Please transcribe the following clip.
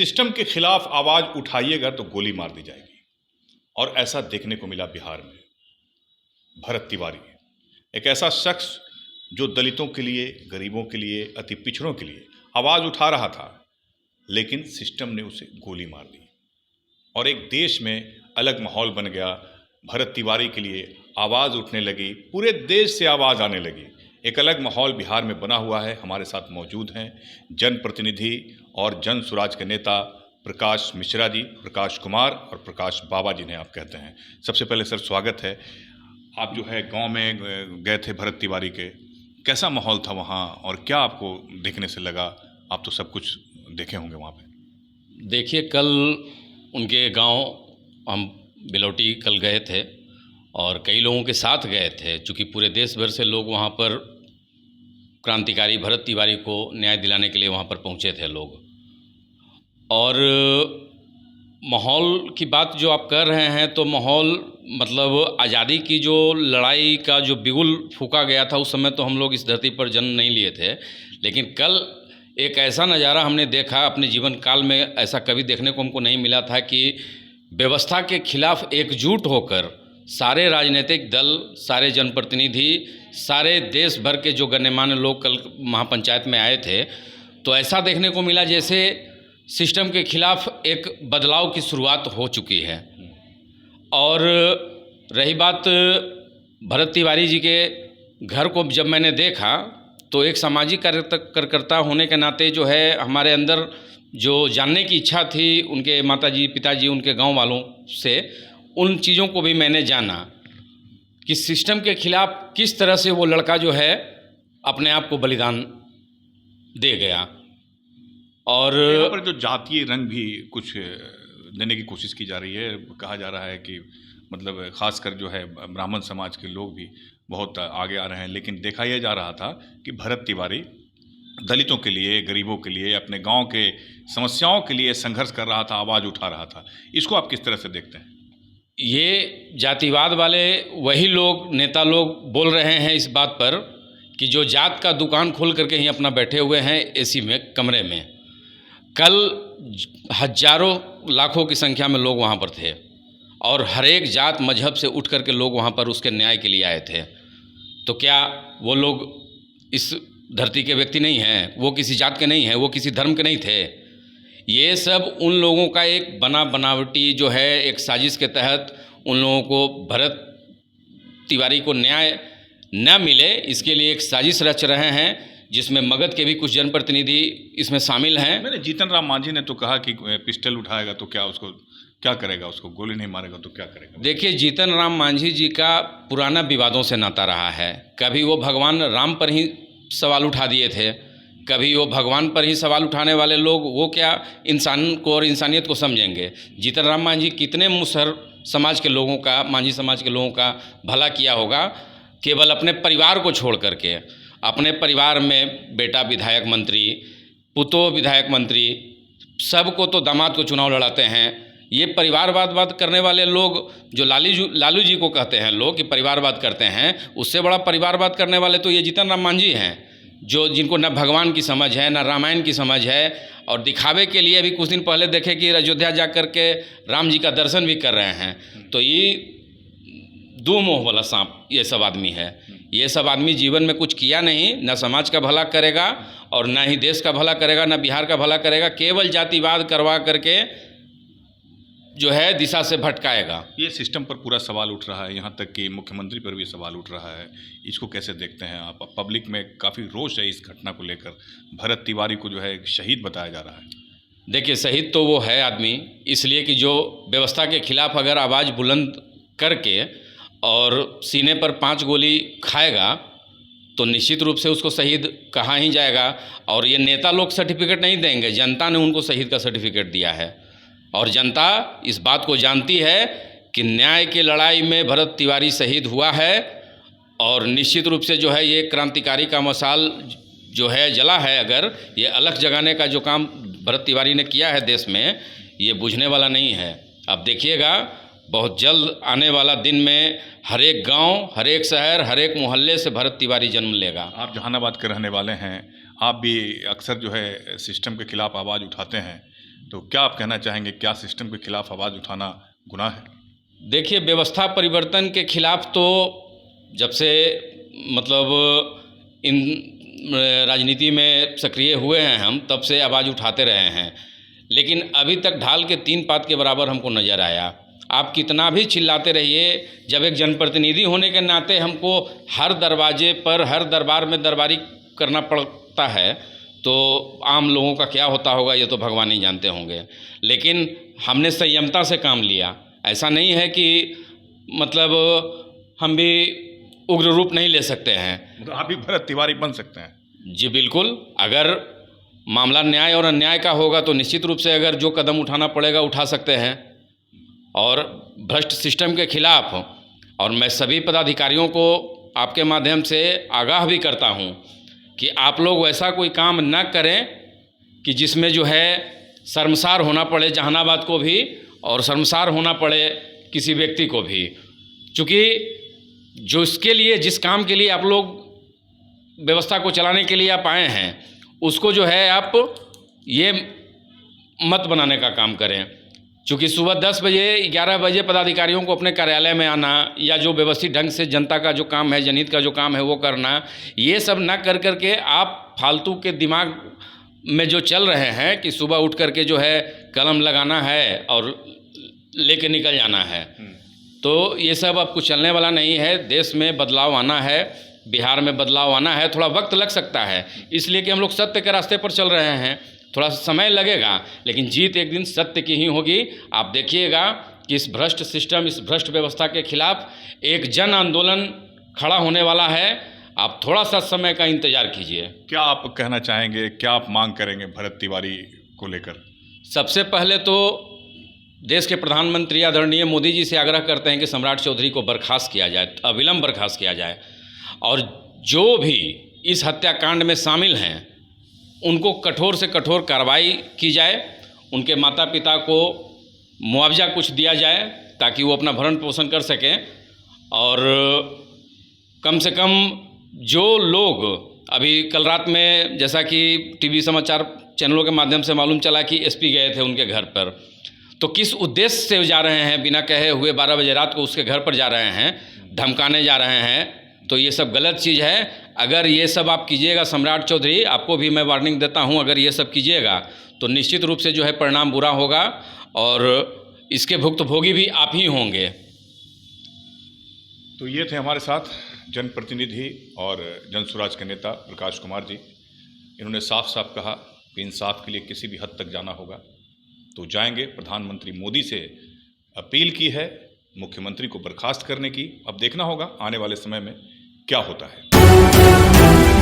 System के खिलाफ आवाज उठाइएगा तो गोली मार दी जाएगी। और ऐसा देखने को मिला बिहार में। भरत तिवारी एक ऐसा शख्स जो दलितों के लिए, गरीबों के लिए, अति पिछड़ों के लिए आवाज उठा रहा था, लेकिन सिस्टम ने उसे गोली मार दी और एक देश में अलग माहौल बन गया। भरत तिवारी के लिए आवाज़ उठने लगी, पूरे देश से आवाज़ आने लगी। एक अलग माहौल बिहार में बना हुआ है। हमारे साथ मौजूद हैं जनप्रतिनिधि और जन सुराज के नेता प्रकाश मिश्रा जी, प्रकाश कुमार और प्रकाश बाबा जिन्हें आप कहते हैं। सबसे पहले सर स्वागत है। आप जो है गांव में गए थे भरत तिवारी के, कैसा माहौल था वहाँ और क्या आपको देखने से लगा? आप तो सब कुछ देखे होंगे वहाँ पे। देखिए, कल उनके गांव हम बिलौटी कल गए थे और कई लोगों के साथ गए थे, चूँकि पूरे देश भर से लोग वहाँ पर क्रांतिकारी भरत तिवारी को न्याय दिलाने के लिए वहाँ पर पहुँचे थे लोग। और माहौल की बात जो आप कर रहे हैं, तो माहौल मतलब आज़ादी की जो लड़ाई का जो बिगुल फूंका गया था, उस समय तो हम लोग इस धरती पर जन्म नहीं लिए थे, लेकिन कल एक ऐसा नज़ारा हमने देखा अपने जीवन काल में, ऐसा कभी देखने को हमको नहीं मिला था कि व्यवस्था के खिलाफ एकजुट होकर सारे राजनीतिक दल, सारे जनप्रतिनिधि, सारे देश भर के जो गण्यमान्य लोग कल महापंचायत में आए थे, तो ऐसा देखने को मिला जैसे सिस्टम के खिलाफ एक बदलाव की शुरुआत हो चुकी है। और रही बात भरत तिवारी जी के घर को जब मैंने देखा, तो एक सामाजिक कार्यकर्ता होने के नाते जो है हमारे अंदर जो जानने की इच्छा थी उनके माताजी, पिताजी, उनके गांव वालों से, उन चीज़ों को भी मैंने जाना कि सिस्टम के खिलाफ किस तरह से वो लड़का जो है अपने आप को बलिदान दे गया। और यहाँ पर जो जातीय रंग भी कुछ देने की कोशिश की जा रही है। कहा जा रहा है कि मतलब खासकर जो है ब्राह्मण समाज के लोग भी बहुत आगे आ रहे हैं, लेकिन देखा यह जा रहा था कि भरत तिवारी दलितों के लिए, गरीबों के लिए, अपने गांव के समस्याओं के लिए संघर्ष कर रहा था, आवाज़ उठा रहा था। इसको आप किस तरह से देखते हैं? ये जातिवाद वाले वही लोग, नेता लोग बोल रहे हैं इस बात पर कि जो जात का दुकान खोल करके ही अपना बैठे हुए हैं एसी में, कमरे में। कल हजारों लाखों की संख्या में लोग वहाँ पर थे और हर एक जात मजहब से उठ करके लोग वहाँ पर उसके न्याय के लिए आए थे। तो क्या वो लोग इस धरती के व्यक्ति नहीं हैं? वो किसी जात के नहीं हैं? वो किसी धर्म के नहीं थे? ये सब उन लोगों का एक बनावटी जो है, एक साजिश के तहत उन लोगों को भरत तिवारी को न्याय न मिले, इसके लिए एक साजिश रच रहे हैं, जिसमें मगध के भी कुछ जनप्रतिनिधि इसमें शामिल हैं। मैंने जीतन राम मांझी ने तो कहा कि पिस्टल उठाएगा तो क्या उसको क्या करेगा, उसको गोली नहीं मारेगा तो क्या करेगा? देखिए, जीतन राम मांझी जी का पुराना विवादों से नाता रहा है। कभी वो भगवान राम पर ही सवाल उठा दिए थे, कभी वो भगवान पर ही सवाल उठाने वाले लोग वो क्या इंसान को और इंसानियत को समझेंगे? जीतन राम मांझी कितने मुसहर समाज के लोगों का, मांझी समाज के लोगों का भला किया होगा, केवल अपने परिवार को छोड़ करके। अपने परिवार में बेटा विधायक मंत्री, पुतोह विधायक मंत्री, सबको तो दामाद को चुनाव लड़ाते हैं। ये परिवारवाद करने वाले लोग जो लालू जी को कहते हैं लोग कि परिवारवाद करते हैं, उससे बड़ा परिवारवाद करने वाले तो ये जीतन राम मांझी हैं, जो जिनको न भगवान की समझ है, न रामायण की समझ है, और दिखावे के लिए अभी कुछ दिन पहले देखे कि अयोध्या जा कर के राम जी का दर्शन भी कर रहे हैं। तो ये दो मुँह वाला सांप ये सब आदमी है। ये सब आदमी जीवन में कुछ किया नहीं, न समाज का भला करेगा और न ही देश का भला करेगा, न बिहार का भला करेगा, केवल जातिवाद करवा करके जो है दिशा से भटकाएगा। ये सिस्टम पर पूरा सवाल उठ रहा है, यहाँ तक कि मुख्यमंत्री पर भी सवाल उठ रहा है। इसको कैसे देखते हैं आप? पब्लिक में काफ़ी रोष है इस घटना को लेकर। भरत तिवारी को जो है शहीद बताया जा रहा है। देखिए, शहीद तो वो है आदमी, इसलिए कि जो व्यवस्था के खिलाफ अगर आवाज़ बुलंद करके और सीने पर 5 गोली खाएगा तो निश्चित रूप से उसको शहीद कहा ही जाएगा। और ये नेता लोग सर्टिफिकेट नहीं देंगे, जनता ने उनको शहीद का सर्टिफिकेट दिया है। और जनता इस बात को जानती है कि न्याय की लड़ाई में भरत तिवारी शहीद हुआ है, और निश्चित रूप से जो है ये क्रांतिकारी का मशाल जो है जला है। अगर ये अलख जगाने का जो काम भरत तिवारी ने किया है देश में, ये बुझने वाला नहीं है। अब देखिएगा, बहुत जल्द आने वाला दिन में हर एक गांव, हर एक शहर, हर एक मोहल्ले से भरत तिवारी जन्म लेगा। आप जहानाबाद के रहने वाले हैं, आप भी अक्सर जो है सिस्टम के खिलाफ आवाज़ उठाते हैं, तो क्या आप कहना चाहेंगे, क्या सिस्टम के खिलाफ आवाज़ उठाना गुनाह है? देखिए, व्यवस्था परिवर्तन के खिलाफ तो जब से मतलब इन राजनीति में सक्रिय हुए हैं हम, तब से आवाज़ उठाते रहे हैं, लेकिन अभी तक ढाल के 3 पात के बराबर हमको नज़र आया। आप कितना भी चिल्लाते रहिए, जब एक जनप्रतिनिधि होने के नाते हमको हर दरवाजे पर, हर दरबार में दरबारी करना पड़ता है, तो आम लोगों का क्या होता होगा ये तो भगवान ही जानते होंगे। लेकिन हमने संयमता से काम लिया। ऐसा नहीं है कि मतलब हम भी उग्र रूप नहीं ले सकते हैं। मतलब आप भी भरत तिवारी बन सकते हैं? जी बिल्कुल, अगर मामला न्याय और अन्याय का होगा तो निश्चित रूप से अगर जो कदम उठाना पड़ेगा उठा सकते हैं। और भ्रष्ट सिस्टम के खिलाफ, और मैं सभी पदाधिकारियों को आपके माध्यम से आगाह भी करता हूं कि आप लोग वैसा कोई काम न करें कि जिसमें जो है शर्मसार होना पड़े जहानाबाद को भी और शर्मसार होना पड़े किसी व्यक्ति को भी। चूँकि जो इसके लिए, जिस काम के लिए आप लोग व्यवस्था को चलाने के लिए आप आए हैं, उसको जो है आप ये मत बनाने का काम करें। चूँकि सुबह 10 बजे 11 बजे पदाधिकारियों को अपने कार्यालय में आना, या जो व्यवस्थित ढंग से जनता का जो काम है, जनहित का जो काम है वो करना, ये सब ना कर करके आप फालतू के दिमाग में जो चल रहे हैं कि सुबह उठ करके जो है कलम लगाना है और लेके निकल जाना है, तो ये सब अब कुछ चलने वाला नहीं है। देश में बदलाव आना है, बिहार में बदलाव आना है। थोड़ा वक्त लग सकता है, इसलिए कि हम लोग सत्य के रास्ते पर चल रहे हैं। थोड़ा समय लगेगा, लेकिन जीत एक दिन सत्य की ही होगी। आप देखिएगा कि इस भ्रष्ट सिस्टम, इस भ्रष्ट व्यवस्था के खिलाफ एक जन आंदोलन खड़ा होने वाला है। आप थोड़ा सा समय का इंतजार कीजिए। क्या आप कहना चाहेंगे, क्या आप मांग करेंगे भरत तिवारी को लेकर? सबसे पहले तो देश के प्रधानमंत्री आदरणीय मोदी जी से आग्रह करते हैं कि सम्राट चौधरी को बर्खास्त किया जाए, अविलंब बर्खास्त किया जाए, और जो भी इस हत्याकांड में शामिल हैं उनको कठोर से कठोर कार्रवाई की जाए। उनके माता पिता को मुआवजा कुछ दिया जाए ताकि वो अपना भरण पोषण कर सकें, और कम से कम जो लोग अभी कल रात में, जैसा कि टीवी समाचार चैनलों के माध्यम से मालूम चला कि एसपी गए थे उनके घर पर, तो किस उद्देश्य से जा रहे हैं, बिना कहे हुए 12 बजे रात को उसके घर पर जा रहे हैं, धमकाने जा रहे हैं, तो ये सब गलत चीज़ है। अगर ये सब आप कीजिएगा, सम्राट चौधरी, आपको भी मैं वार्निंग देता हूँ, अगर ये सब कीजिएगा तो निश्चित रूप से जो है परिणाम बुरा होगा, और इसके भुक्तभोगी भी आप ही होंगे। तो ये थे हमारे साथ जनप्रतिनिधि और जनसुराज के नेता प्रकाश कुमार जी। इन्होंने साफ साफ कहा कि इंसाफ के लिए किसी भी हद तक जाना होगा तो जाएंगे। प्रधानमंत्री मोदी से अपील की है मुख्यमंत्री को बर्खास्त करने की। अब देखना होगा आने वाले समय में क्या होता है।